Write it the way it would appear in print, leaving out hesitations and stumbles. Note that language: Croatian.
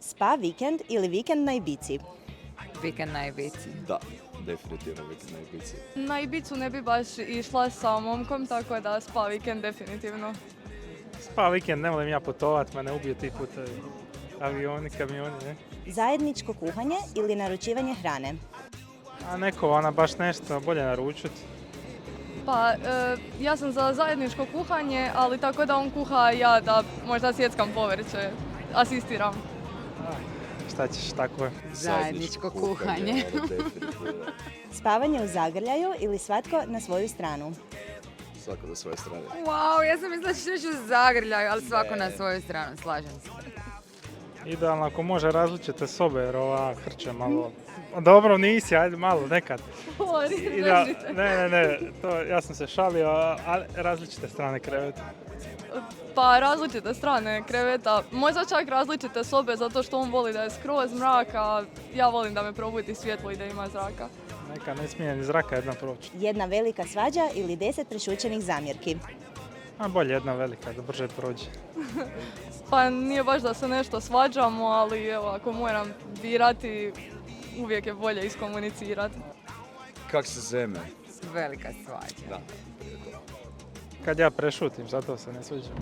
Spa vikend ili vikend na Ibici? Vikend na Ibici. Da, definitivno vikend na Ibici. Na Ibicu ne bi baš išla sa momkom, tako da spa vikend definitivno. Spa vikend, ne volim ja putovat, mene ubije ti putevi. Avioni, kamioni, ne? Zajedničko kuhanje ili naručivanje hrane? A neko, baš nešto bolje naručiti. Pa, ja sam za zajedničko kuhanje, ali tako da on kuha, ja da možda sjeckam povrće, asistiram. Šta ćeš, tako je. Zajedničko kuhanje. Definitivno. Spavanje u zagrljaju ili svatko na svoju stranu? Svako za svoje strane. Wow, ja sam mislila da ćeš reći u zagrljaju, ali svako na svoju stranu, slažem se. Idealno ako može različite sobe, jer ova hrče malo. Dobro, nisi, ajde malo, nekad. Ne, to, ja sam se šalio, ali različite strane kreveta. Pa različite strane kreveta, možda čak različite sobe zato što on voli da je skroz mrak, a ja volim da me probudi svjetlo i da ima zraka. Neka ne smije ni zraka jedna proći. Jedna velika svađa ili 10 prešućenih zamjerki? A bolje jedna velika, da brže prođe. Pa nije baš da se nešto svađamo, ali evo, ako moram birati, uvijek je bolje iskomunicirati. Kak se zeme? Velika svađa. Da. Kad ja prešutim, zato se ne sviđam.